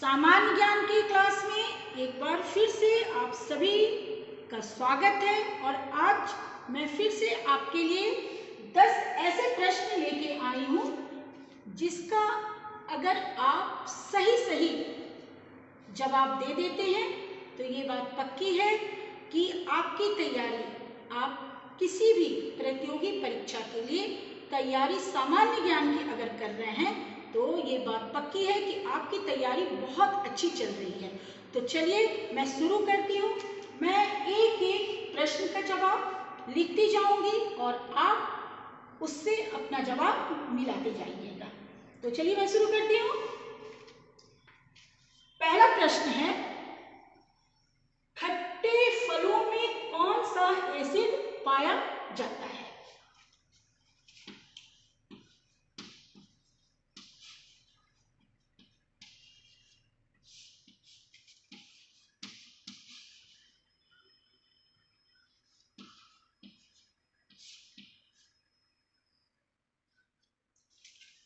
सामान्य ज्ञान की क्लास में एक बार फिर से आप सभी का स्वागत है। और आज मैं फिर से आपके लिए 10 ऐसे प्रश्न लेके आई हूँ जिसका अगर आप सही जवाब दे देते हैं तो ये बात पक्की है कि आपकी तैयारी, आप किसी भी प्रतियोगी परीक्षा के लिए तैयारी सामान्य ज्ञान की अगर कर रहे हैं तो ये बात पक्की है कि आपकी तैयारी बहुत अच्छी चल रही है। तो चलिए मैं शुरू करती हूँ। मैं एक एक प्रश्न का जवाब लिखती जाऊंगी और आप उससे अपना जवाब मिलाते जाइएगा। तो चलिए मैं शुरू करती हूँ। पहला प्रश्न है, खट्टे फलों में कौन सा एसिड पाया जाता है?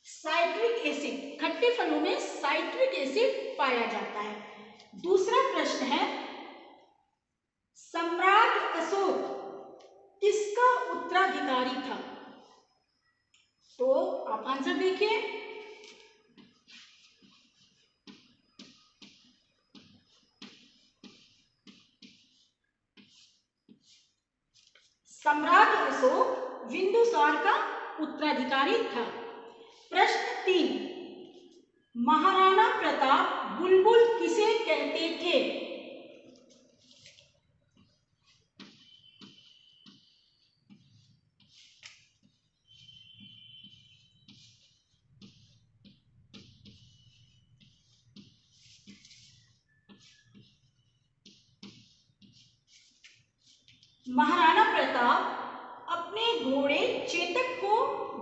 Citric acid. खट्टे फलों में साइट्रिक एसिड पाया जाता है। दूसरा प्रश्न है, सम्राट अशोक किसका उत्तराधिकारी था? तो आप आंसर देखिए। सम्राट अशोक बिंदुसार का उत्तराधिकारी था। प्रश्न 3, महाराणा प्रताप बुलबुल किसे कहते थे? महाराणा प्रताप अपने घोड़े चेतक को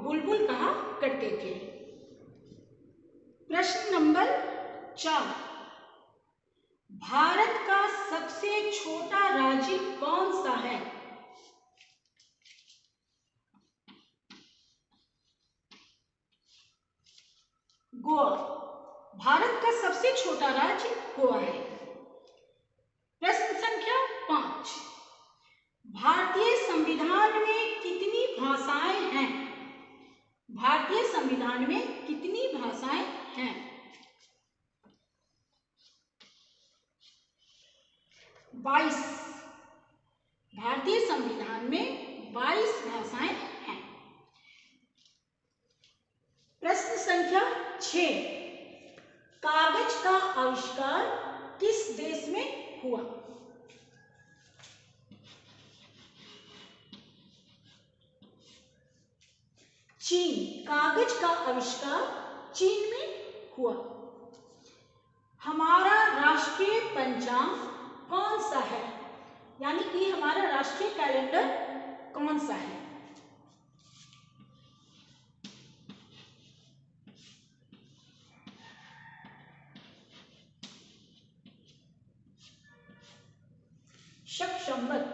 बुलबुल कहा करते थे। प्रश्न नंबर 4, भारत का सबसे छोटा राज्य कौन सा है? गोवा। भारत का सबसे छोटा राज्य गोवा है। प्रश्न संख्या 5, भारतीय संविधान में कितनी भाषाएं हैं? भारतीय संविधान में कितनी भाषाएं हैं? 22। भारतीय संविधान में 22 भाषाएं हैं। प्रश्न संख्या 6, कागज का आविष्कार किस देश में हुआ? चीन। कागज का आविष्कार चीन में हुआ। हमारा राष्ट्रीय पंचांग कौन सा है? यानी कि हमारा राष्ट्रीय कैलेंडर कौन सा है? शक संवत।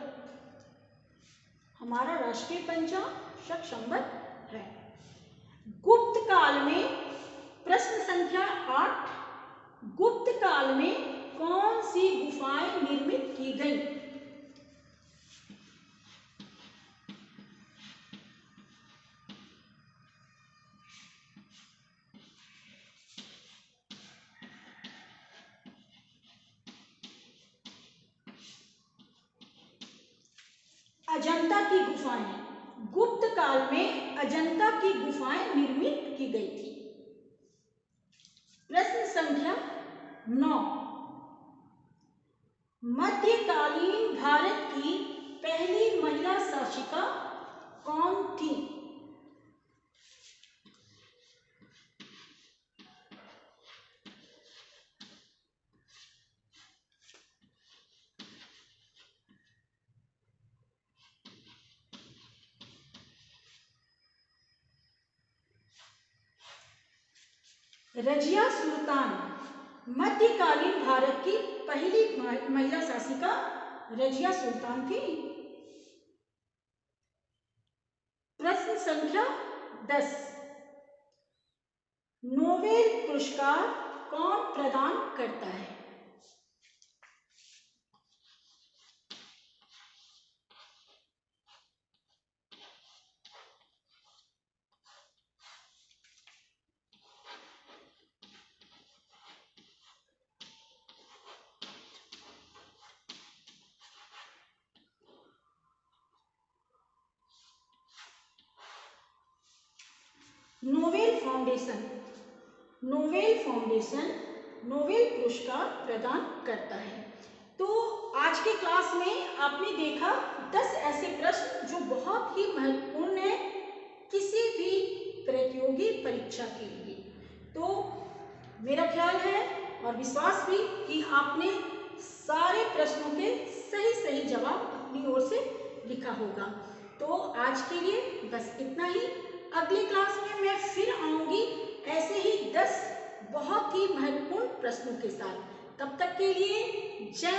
हमारा राष्ट्रीय पंचांग शक संवत है। गुप्त काल में, प्रश्न संख्या 8, गुप्त काल में कौन सी गुफाएं निर्मित की गई? अजंता की गुफाएं। गुप्त काल में अजंता की गुफाएं निर्मित की गई थी। प्रश्न संख्या 9, मध्यकालीन भारत की पहली महिला शासिका कौन थी? रजिया सुल्तान। मध्यकालीन भारत की पहली महिला शासिका रजिया सुल्तान थी। प्रश्न संख्या 10, नोबेल पुरस्कार कौन प्रदान करता है? नोबेल फाउंडेशन नोबेल पुरस्कार प्रदान करता है। तो आज के क्लास में आपने देखा 10 ऐसे प्रश्न जो बहुत ही महत्वपूर्ण है किसी भी प्रतियोगी परीक्षा के लिए। तो मेरा ख्याल है और विश्वास भी कि आपने सारे प्रश्नों के सही जवाब अपनी ओर से लिखा होगा। तो आज के लिए बस इतना ही। अगली क्लास में मैं फिर आऊंगी ऐसे ही 10 बहुत ही महत्वपूर्ण प्रश्नों के साथ। तब तक के लिए जय